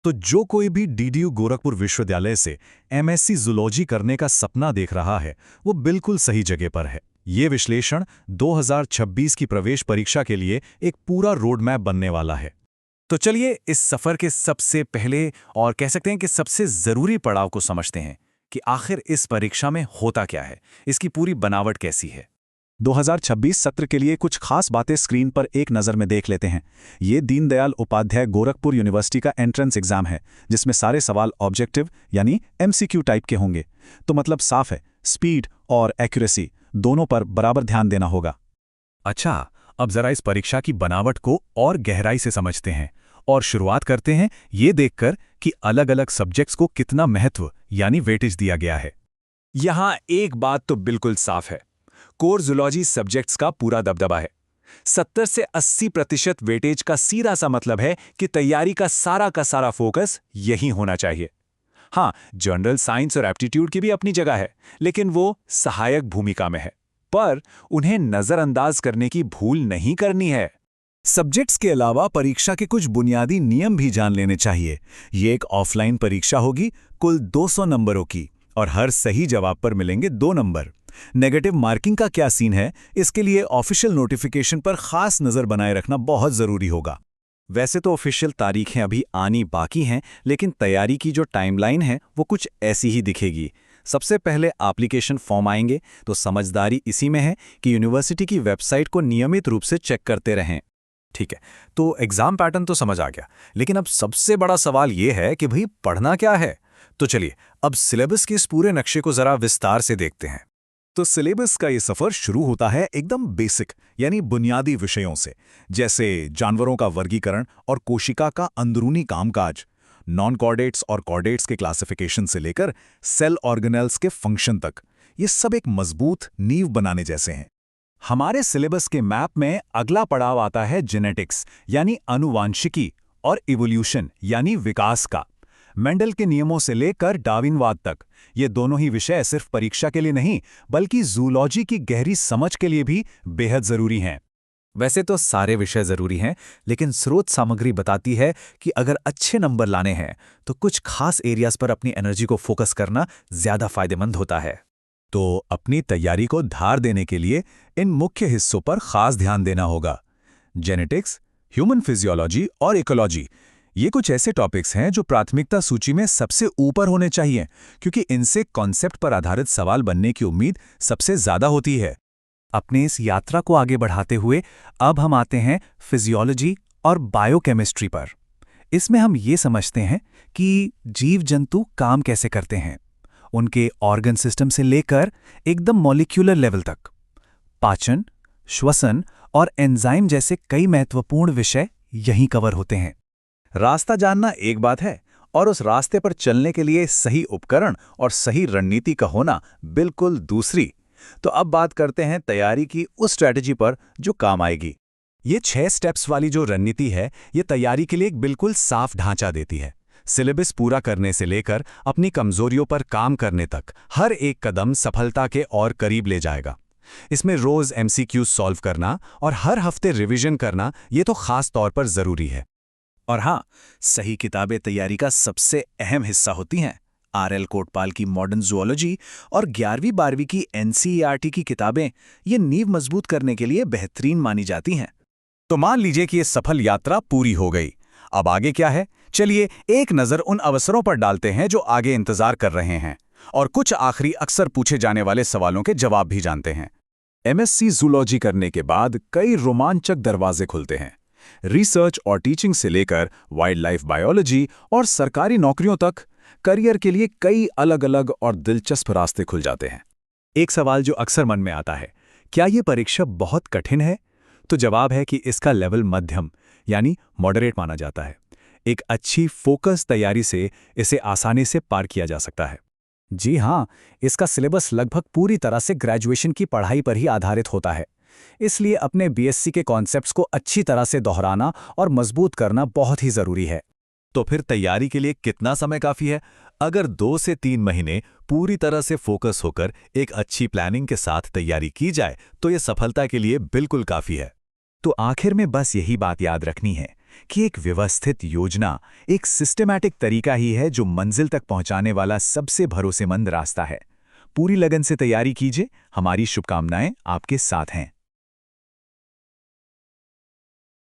तो जो कोई भी डीडीयू गोरखपुर विश्वविद्यालय से एमएससी जूलॉजी करने का सपना देख रहा है, वो बिल्कुल सही जगह पर है। ये विश्लेषण 2026 की प्रवेश परीक्षा के लिए एक पूरा रोड मैप बनने वाला है। तो चलिए इस सफर के सबसे पहले और कह सकते हैं कि सबसे जरूरी पड़ाव को समझते हैं कि आखिर इस परीक्षा में होता क्या है, इसकी पूरी बनावट कैसी है। 2026 सत्र के लिए कुछ खास बातें स्क्रीन पर एक नज़र में देख लेते हैं। ये दीनदयाल उपाध्याय गोरखपुर यूनिवर्सिटी का एंट्रेंस एग्जाम है, जिसमें सारे सवाल ऑब्जेक्टिव यानी एमसीक्यू टाइप के होंगे। तो मतलब साफ है, स्पीड और एक्यूरेसी दोनों पर बराबर ध्यान देना होगा। अच्छा, अब जरा इस परीक्षा की बनावट को और गहराई से समझते हैं और शुरुआत करते हैं ये देखकर कि अलग-अलग सब्जेक्ट्स को कितना महत्व यानी वेटेज दिया गया है। यहां एक बात तो बिल्कुल साफ है, कोर जूलॉजी सब्जेक्ट्स का पूरा दबदबा है। 70 से 80% वेटेज का सीधा सा मतलब है कि तैयारी का सारा फोकस यही होना चाहिए। हाँ, जनरल साइंस और एप्टीट्यूड की भी अपनी जगह है, लेकिन वो सहायक भूमिका में है, पर उन्हें नजरअंदाज करने की भूल नहीं करनी है। सब्जेक्ट्स के अलावा परीक्षा के कुछ बुनियादी नियम भी जान लेने चाहिए। ये एक ऑफलाइन परीक्षा होगी, कुल 200 नंबरों की, और हर सही जवाब पर मिलेंगे 2 नंबर। नेगेटिव मार्किंग का क्या सीन है, इसके लिए ऑफिशियल नोटिफिकेशन पर खास नजर बनाए रखना बहुत जरूरी होगा। वैसे तो ऑफिशियल तारीखें अभी आनी बाकी हैं, लेकिन तैयारी की जो टाइमलाइन है वो कुछ ऐसी ही दिखेगी। सबसे पहले एप्लीकेशन फॉर्म आएंगे, तो समझदारी इसी में है कि यूनिवर्सिटी की वेबसाइट को नियमित रूप से चेक करते रहें। ठीक है, तो एग्जाम पैटर्न तो समझ आ गया, लेकिन अब सबसे बड़ा सवाल ये है कि भाई पढ़ना क्या है। तो चलिए अब सिलेबस के इस पूरे नक्शे को जरा विस्तार से देखते हैं। तो सिलेबस का ये सफर शुरू होता है एकदम बेसिक यानी बुनियादी विषयों से, जैसे जानवरों का वर्गीकरण और कोशिका का अंदरूनी कामकाज, नॉन कॉर्डेट्स और कॉर्डेट्स के क्लासिफिकेशन से लेकर सेल ऑर्गेनेल्स के फंक्शन तक। ये सब एक मजबूत नींव बनाने जैसे हैं। हमारे सिलेबस के मैप में अगला पड़ाव आता है जेनेटिक्स यानी आनुवांशिकी और इवोल्यूशन यानी विकास का। मेंडल के नियमों से लेकर डार्विनवाद तक ये दोनों ही विषय सिर्फ परीक्षा के लिए नहीं, बल्कि जूलॉजी की गहरी समझ के लिए भी बेहद जरूरी हैं। वैसे तो सारे विषय जरूरी हैं, लेकिन स्रोत सामग्री बताती है कि अगर अच्छे नंबर लाने हैं तो कुछ खास एरियाज पर अपनी एनर्जी को फोकस करना ज्यादा फायदेमंद होता है। तो अपनी तैयारी को धार देने के लिए इन मुख्य हिस्सों पर खास ध्यान देना होगा। जेनेटिक्स, ह्यूमन फिजियोलॉजी और इकोलॉजी, ये कुछ ऐसे टॉपिक्स हैं जो प्राथमिकता सूची में सबसे ऊपर होने चाहिए, क्योंकि इनसे कॉन्सेप्ट पर आधारित सवाल बनने की उम्मीद सबसे ज्यादा होती है। अपने इस यात्रा को आगे बढ़ाते हुए अब हम आते हैं फिजियोलॉजी और बायोकेमिस्ट्री पर। इसमें हम ये समझते हैं कि जीव जंतु काम कैसे करते हैं, उनके ऑर्गन सिस्टम से लेकर एकदम मॉलिक्यूलर लेवल तक। पाचन, श्वसन और एंजाइम जैसे कई महत्वपूर्ण विषय यहीं कवर होते हैं। रास्ता जानना एक बात है, और उस रास्ते पर चलने के लिए सही उपकरण और सही रणनीति का होना बिल्कुल दूसरी। तो अब बात करते हैं तैयारी की उस स्ट्रैटेजी पर जो काम आएगी। ये 6 स्टेप्स वाली जो रणनीति है, ये तैयारी के लिए एक बिल्कुल साफ ढांचा देती है। सिलेबस पूरा करने से लेकर अपनी कमजोरियों पर काम करने तक हर एक कदम सफलता के और करीब ले जाएगा। इसमें रोज एमसीक्यू सॉल्व करना और हर हफ्ते रिवीजन करना, ये तो खास तौर पर जरूरी है। और हाँ, सही किताबें तैयारी का सबसे अहम हिस्सा होती हैं। आर.एल. कोटपाल की मॉडर्न जूलॉजी और 11वीं-12वीं की एनसीईआरटी की किताबें ये नींव मजबूत करने के लिए बेहतरीन मानी जाती हैं। तो मान लीजिए कि ये सफल यात्रा पूरी हो गई। अब आगे क्या है? चलिए एक नज़र उन अवसरों पर डालते हैं जो आगे इंतजार कर रहे हैं, और कुछ आखिरी अक्सर पूछे जाने वाले सवालों के जवाब भी जानते हैं। एमएससी जूलॉजी करने के बाद कई रोमांचक दरवाजे खुलते हैं। रिसर्च और टीचिंग से लेकर वाइल्ड लाइफ बायोलॉजी और सरकारी नौकरियों तक करियर के लिए कई अलग-अलग और दिलचस्प रास्ते खुल जाते हैं। एक सवाल जो अक्सर मन में आता है, क्या ये परीक्षा बहुत कठिन है? तो जवाब है कि इसका लेवल मध्यम यानी मॉडरेट माना जाता है। एक अच्छी फोकस तैयारी से इसे आसानी से पार किया जा सकता है। जी हाँ, इसका सिलेबस लगभग पूरी तरह से ग्रेजुएशन की पढ़ाई पर ही आधारित होता है। इसलिए अपने बीएससी के कॉन्सेप्ट्स को अच्छी तरह से दोहराना और मजबूत करना बहुत ही जरूरी है। तो फिर तैयारी के लिए कितना समय काफी है? अगर 2 से 3 महीने पूरी तरह से फोकस होकर एक अच्छी प्लानिंग के साथ तैयारी की जाए तो यह सफलता के लिए बिल्कुल काफी है। तो आखिर में बस यही बात याद रखनी है कि एक व्यवस्थित योजना, एक सिस्टमैटिक तरीका ही है जो मंजिल तक पहुंचाने वाला सबसे भरोसेमंद रास्ता है। पूरी लगन से तैयारी कीजिए, हमारी शुभकामनाएं आपके साथ हैं।